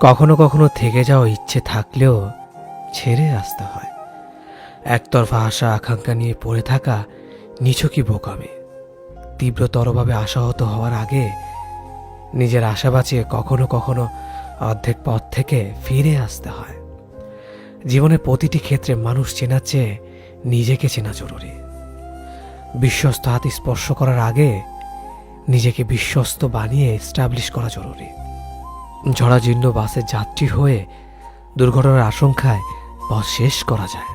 কখনো কখনো থেকে যাওয়া ইচ্ছে থাকলেও ছেড়ে আসতে হয়। একতরফা আশা আকাঙ্ক্ষা নিয়ে পড়ে থাকা নিছকই বোকামি। তীব্রতরভাবে আশাহত হওয়ার আগে নিজের আশা বাঁচিয়ে কখনো কখনো অর্ধেক পথ থেকে ফিরে আসতে হয়। জীবনের প্রতিটি ক্ষেত্রে মানুষ চেনার চেয়ে নিজেকে চেনা জরুরি। বিশ্বস্ত হাত স্পর্শ করার আগে নিজেকে বিশ্বস্ত বানিয়ে এস্টাবলিশ করা জরুরি। ঝড়াজীর্ণ বাসের যাত্রী হয়ে দুর্ঘটনার আশঙ্কায় পথ শেষ করা যায়,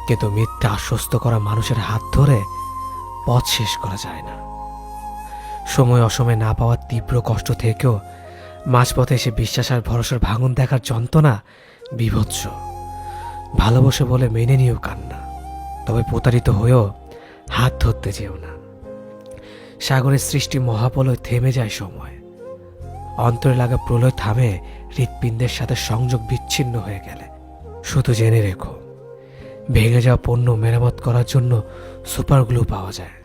কিন্তু মিথ্যা আশ্বস্ত করা মানুষের হাত ধরে পথ শেষ করা যায় না। সময় অসময়ে না পাওয়ার তীব্র কষ্ট থেকেও মাঝপথে এসে বিশ্বাস আর ভরসার ভাঙন দেখার যন্ত্রণা বীভৎস। ভালোবাসে বলে মেনে নিয়েও কান্না, তবে প্রতারিত হয়েও হাত ধরতে যেও না। সাগরের সৃষ্টি মহাপ্রলয় থেমে যায় সময়, অন্তরে লাগা প্রলয় থামে হৃৎপিণ্ডের সাথে সংযোগ বিচ্ছিন্ন হয়ে গেলে। শুধু জেনে রেখো, ভেঙে যাওয়া পণ্য মেরামত করার জন্য সুপার গ্লু পাওয়া যায়।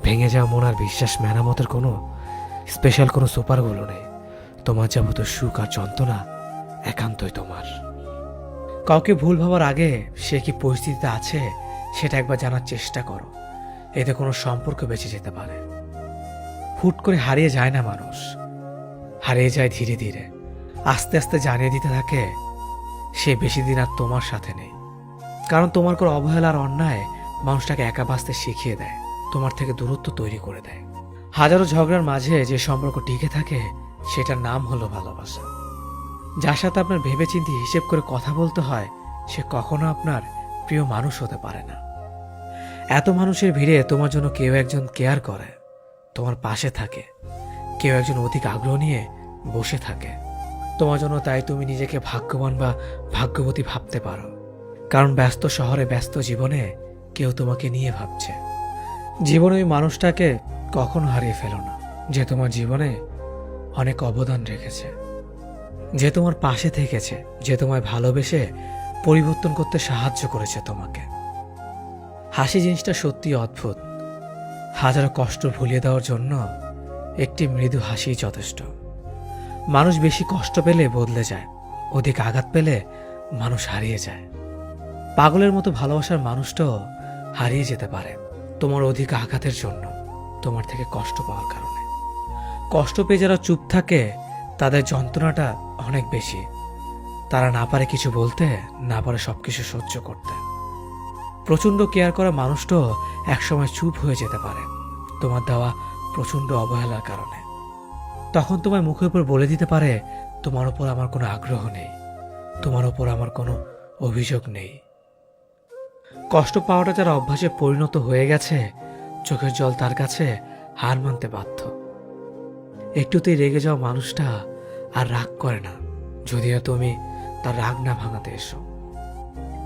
ভেঙে যাওয়া মন আর বিশ্বাস মেরামতের কোনো স্পেশাল কোনো সুপার গ্লু নেই। তোমার যাবতীয় সুখ আর যন্ত্রণা একান্তই তোমার। কাউকে ভুল ভাবার আগে সে কি পরিস্থিতিতে আছে সেটা একবার জানার চেষ্টা করো। এতে কোনো সম্পর্ক বেঁচে যেতে পারে। হুট করে হারিয়ে যায় না মানুষ, হারিয়ে যায় ধীরে ধীরে। আস্তে আস্তে জানিয়ে দিতে থাকে সে বেশি দিন আর তোমার সাথে নেই। কারণ তোমার কোনো অবহেলা আর অন্যায় মানুষটাকে একা বাঁচতে শিখিয়ে দেয়, তোমার থেকে দূরত্ব তৈরি করে দেয়। হাজারো ঝগড়ার মাঝে যে সম্পর্ক টিকে থাকে সেটার নাম হলো ভালোবাসা। যার সাথে আপনার ভেবেচিন্তে হিসেব করে কথা বলতে হয় সে কখনো আপনার প্রিয় মানুষ হতে পারে না। এত মানুষের ভিড়ে তোমার জন্য কেউ একজন কেয়ার করে, তোমার পাশে থাকে, কেউ একজন অধিক আগ্রহ নিয়ে বসে থাকে তোমার জন্য। তাই তুমি নিজেকে ভাগ্যবান বা ভাগ্যবতী ভাবতে পারো, কারণ ব্যস্ত শহরে ব্যস্ত জীবনে কেউ তোমাকে নিয়ে ভাবছে। জীবনে ওই মানুষটাকে কখনো হারিয়ে ফেলো না যে তোমার জীবনে অনেক অবদান রেখেছে, যে তোমার পাশে থেকেছে, যে তোমায় ভালোবেসে পরিবর্তন করতে সাহায্য করেছে তোমাকে। হাসি জিনিসটা সত্যি অদ্ভুত। হাজারো কষ্ট ভুলিয়ে দেওয়ার জন্য একটি মৃদু হাসি যথেষ্ট। মানুষ বেশি কষ্ট পেলে বদলে যায়, অধিক আঘাত পেলে মানুষ হারিয়ে যায়। পাগলের মতো ভালোবাসার মানুষটাও হারিয়ে যেতে পারে তোমার অধিক আঘাতের জন্য, তোমার থেকে কষ্ট পাওয়ার কারণে। কষ্ট পেয়ে যারা চুপ থাকে তাদের যন্ত্রণাটা অনেক বেশি। তারা না পারে কিছু বলতে, না পারে সবকিছু সহ্য করতে। প্রচণ্ড কেয়ার করা মানুষটাও একসময় চুপ হয়ে যেতে পারে তোমার দেওয়া প্রচণ্ড অবহেলার কারণে। তখন তোমার মুখের উপর বলে দিতে পারে তোমার ওপর আমার কোনো আগ্রহ নেই, তোমার ওপর আমার কোনো অভিযোগ নেই। কষ্ট পাওয়াটা যারা অভ্যাসে পরিণত হয়ে গেছে চোখের জল তার কাছে হার মানতে বাধ্য। একটুতেই রেগে যাওয়া মানুষটা আর রাগ করে না, যদিও তুমি তার রাগ না ভাঙাতে এসো।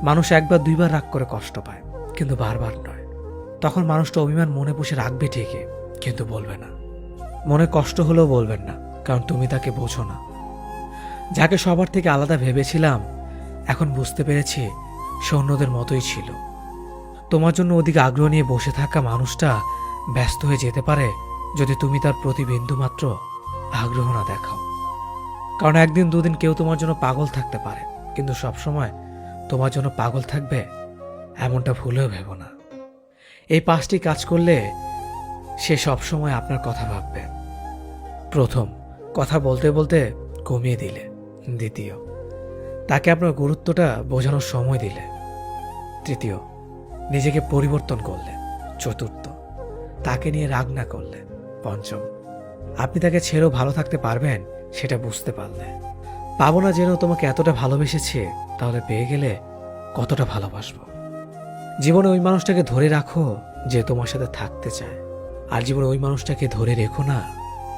মানুষ একবার দুইবার রাগ করে কষ্ট পায়, কিন্তু বারবার নয়। তখন মানুষটা অভিমান মনে পুষে রাখবে ঠিকই, কিন্তু বলবে না। মনে কষ্ট হলেও বলবেন না, কারণ তুমি তাকে বোঝো না। যাকে সবার থেকে আলাদা ভেবেছিলাম এখন বুঝতে পেরেছি সে অন্যদের মতোই ছিল। তোমার জন্য অধিক আগ্রহ নিয়ে বসে থাকা মানুষটা ব্যস্ত হয়ে যেতে পারে যদি তুমি তার প্রতি বিন্দুমাত্র আগ্রহ না দেখাও। কারণ একদিন দুদিন কেউ তোমার জন্য পাগল থাকতে পারে, কিন্তু সবসময় তোমার জন্য পাগল থাকবে এমনটা ভুলেও ভেবো না। এই 5টি কাজ করলে সে সবসময় আপনার কথা ভাববে। প্রথম, কথা বলতে বলতে কমিয়ে দিলে। দ্বিতীয়, তাকে আপনার গুরুত্বটা বোঝানোর সময় দিলে। তৃতীয়, নিজেকে পরিবর্তন করলে। চতুর্থ, তাকে নিয়ে রাগ না করলে। পঞ্চম, আপনি তাকে ছেড়েও ভালো থাকতে পারবেন সেটা বুঝতে পারলে। পাবো না যেন তোমাকে এতটা ভালোবেসেছি, তাহলে পেয়ে গেলে কতটা ভালোবাসবো। জীবনে ওই মানুষটাকে ধরে রাখো যে তোমার সাথে থাকতে চায়, আর জীবনে ওই মানুষটাকে ধরে রেখো না,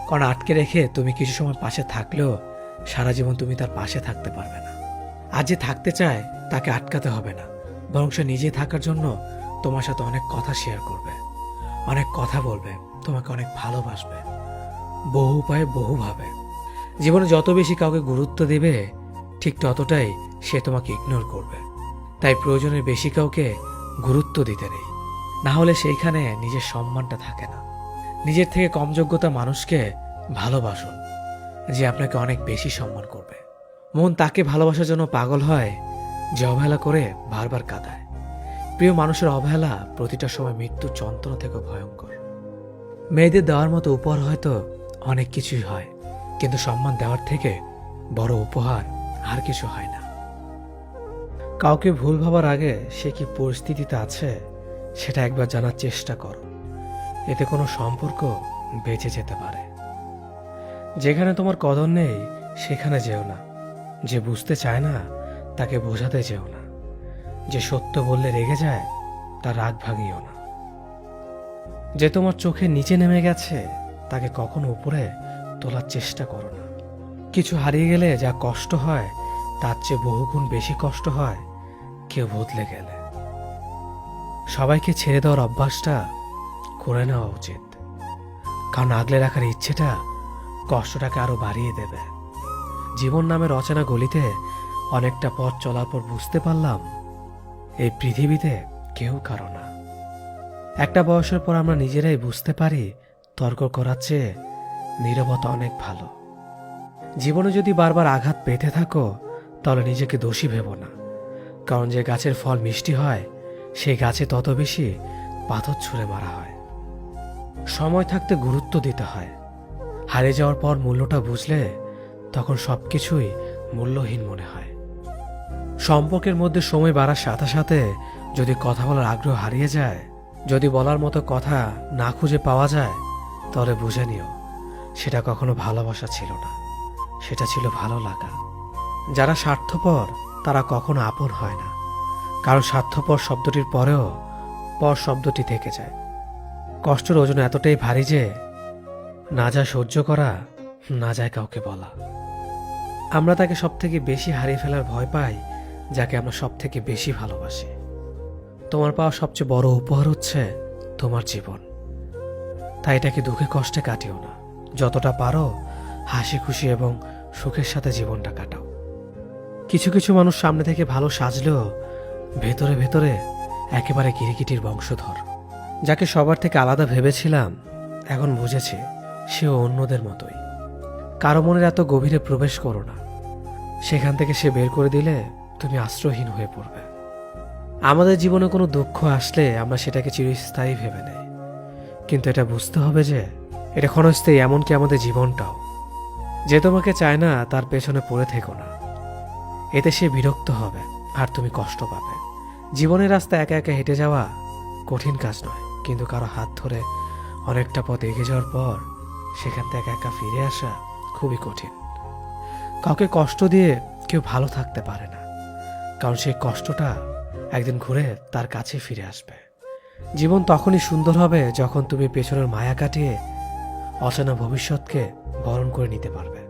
কারণ আটকে রেখে তুমি কিছু সময় পাশে থাকলেও সারা জীবন তুমি তার পাশে থাকতে পারবে না। আর যে থাকতে চায় তাকে আটকাতে হবে না, বরং সে নিজে থাকার জন্য তোমার সাথে অনেক কথা শেয়ার করবে, অনেক কথা বলবে, তোমাকে অনেক ভালোবাসবে, বহু উপায়ে বহুভাবে। জীবনে যত বেশি কাউকে গুরুত্ব দেবে ঠিক ততটাই সে তোমাকে ইগনোর করবে। তাই প্রয়োজনের বেশি কাউকে গুরুত্ব দিতে নেই, না হলে সেইখানে নিজের সম্মানটা থাকে না। নিজের থেকে কম যোগ্যতা মানুষকে ভালোবাসুন, যে আপনাকে অনেক বেশি সম্মান করবে। মন তাকে ভালোবাসার জন্য পাগল হয় যে অবহেলা করে বারবার কাঁদায়। প্রিয় মানুষের অবহেলা প্রতিটা সময় মৃত্যুর যন্ত্রণা থেকে ভয়ঙ্কর। মেয়েদের দেওয়ার মতো উপহার হয়তো অনেক কিছুই হয়, কিন্তু সম্মান দেওয়ার থেকে বড় উপহার আর কিছু হয় না। কাউকে ভুল ভাবার আগে সে কি পরিস্থিতিতে আছে সেটা একবার জানার চেষ্টা করো। এতে কোনো সম্পর্ক বেঁচে যেতে পারে। যেখানে তোমার কদর নেই সেখানে যেও না। যে বুঝতে চায় না তাকে বোঝাতে যেও না। যে সত্য বললে রেগে যায় তার রাগ ভাঙিও না। যে তোমার চোখের নিচে নেমে গেছে তাকে কখনো উপরে তোলার চেষ্টা করো না। কিছু হারিয়ে গেলে যা কষ্ট হয় তার চেয়ে বহুগুণ বেশি কষ্ট হয় কেউ বদলে গেলে। সবাইকে ছেড়ে দেওয়ার অভ্যাসটা করে নেওয়া উচিত, কারণ আগলে রাখার ইচ্ছেটা কষ্টটাকে আরো বাড়িয়ে দেবে। জীবন নামের অচেনা গলিতে অনেকটা পথ চলার পর বুঝতে পারলাম এই পৃথিবীতে কেউ কারো না। একটা বয়সের পর আমরা নিজেরাই বুঝতে পারি তর্ক করার চেয়ে নীরবতা অনেক ভালো। জীবনে যদি বারবার আঘাত পেতে থাকো তাহলে নিজেকে দোষী ভেবো না, কারণ যে গাছের ফল মিষ্টি হয় সেই গাছে তত বেশি পাথর ছুঁড়ে মারা হয়। সময় থাকতে গুরুত্ব দিতে হয়। হারিয়ে যাওয়ার পর মূল্যটা বুঝলে তখন সবকিছুই মূল্যহীন মনে হয়। সম্পর্কের মধ্যে সময় বাড়ার সাথে সাথে যদি কথা বলার আগ্রহ হারিয়ে যায়, যদি বলার মতো কথা না খুঁজে পাওয়া যায়, তাহলে বুঝে নিও সেটা কখনো ভালোবাসা ছিল না, সেটা ছিল ভালো লাগা। যারা স্বার্থপর তারা কখনো আপন হয় না, কারণ স্বার্থপর শব্দটির পরেও পর শব্দটি থেকে যায়। কষ্টের ওজন এতটাই ভারী যে না যায় সহ্য করা, না যায় কাউকে বলা। আমরা তাকে সব থেকে বেশি হারিয়ে ফেলার ভয় পাই যাকে আমরা সব থেকে বেশি ভালোবাসি। তোমার পাওয়া সবচেয়ে বড় উপহার হচ্ছে তোমার জীবন, তাই এটাকে দুঃখে কষ্টে কাটিও না। যতটা পারো হাসি খুশি এবং সুখের সাথে জীবনটা কাটাও। কিছু কিছু মানুষ সামনে থেকে ভালো সাজলেও ভেতরে ভেতরে একেবারে গিরিগিটির বংশধর। যাকে সবার থেকে আলাদা ভেবেছিলাম এখন বুঝেছি সেও অন্যদের মতোই। কারো মনের এত গভীরে প্রবেশ করো না, সেখান থেকে সে বের করে দিলে তুমি আশ্রয়হীন হয়ে পড়বে। আমাদের জীবনে কোনো দুঃখ আসলে আমরা সেটাকে চিরস্থায়ী ভেবে নেই, কিন্তু এটা বুঝতে হবে যে এটা ক্ষণস্থায়ী, এমনকি আমাদের জীবনটাও। যে তোমাকে চায় না তার পেছনে পড়ে থেকো না, এতে সে বিরক্ত হবে আর তুমি কষ্ট পাবে। জীবনের রাস্তা একা একা হেঁটে যাওয়া কঠিন কাজ নয়, কিন্তু কারো হাত ধরে অনেকটা পথ এগিয়ে যাওয়ার পর সেখান থেকে একা একা ফিরে আসা খুবই কঠিন। কাউকে কষ্ট দিয়ে কেউ ভালো থাকতে পারে না, কারণ সেই কষ্টটা একদিন ঘুরে তার কাছে ফিরে আসবে। জীবন তখনই সুন্দর হবে যখন তুমি পেছনের মায়া কাটিয়ে অচেনা ভবিষ্যৎকে বরণ করে নিতে পারবে।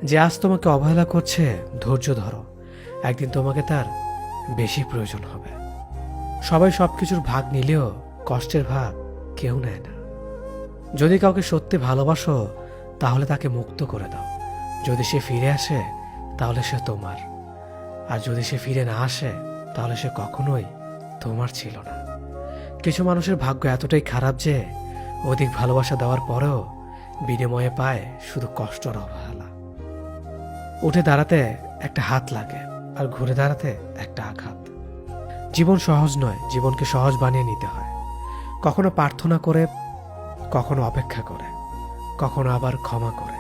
যে আজ তোমাকে অবহেলা করছে ধৈর্য ধরো, একদিন তোমাকে তার বেশি প্রয়োজন হবে। সবাই সবকিছুর ভাগ নিলেও কষ্টের ভাগ কেউ নেয় না। যদি কাউকে সত্যি ভালোবাসো তাহলে তাকে মুক্ত করে দাও। যদি সে ফিরে আসে তাহলে সে তোমার, আর যদি সে ফিরে না আসে তাহলে সে কখনোই তোমার ছিল না। কিছু মানুষের ভাগ্য এতটাই খারাপ যে অধিক ভালোবাসা দেওয়ার পরেও বিনিময়ে পায় শুধু কষ্ট আর অবহেলা। উঠে দাঁড়াতে একটা হাত লাগে আর ঘুরে দাঁড়াতে একটা আঘাত। জীবন সহজ নয়, জীবনকে সহজ বানিয়ে নিতে হয়। কখনো প্রার্থনা করে, কখনো অপেক্ষা করে, কখনো আবার ক্ষমা করে,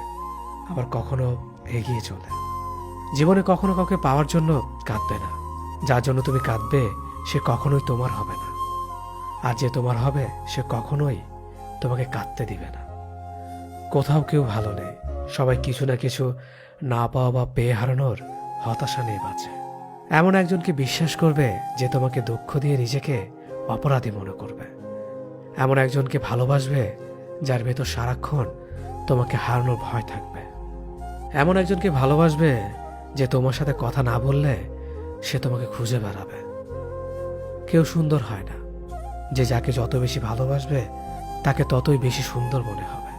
আবার কখনো এগিয়ে চলে। জীবনে কখনো কাউকে পাওয়ার জন্য কাঁদবে না। যার জন্য তুমি কাঁদবে সে কখনোই তোমার হবে না, আর যে তোমার হবে সে কখনোই তোমাকে কাঁদতে দিবে না। কোথাও কেউ ভালো নেই, সবাই কিছু না কিছু না পাওয়া বা পেয়ে হারানোর হতাশা নিয়ে বাঁচে। এমন একজনকে বিশ্বাস করবে যে তোমাকে দুঃখ দিয়ে নিজেকে অপরাধী মনে করবে। এমন একজনকে ভালোবাসবে যার ভেতর সারাক্ষণ তোমাকে হারানোর ভয় থাকবে। এমন একজনকে ভালোবাসবে যে তোমার সাথে কথা না বললে সে তোমাকে খুঁজে বেড়াবে। কেউ সুন্দর হয় না, যে যাকে যত বেশি ভালোবাসবে তাকে ততই বেশি সুন্দর মনে হবে।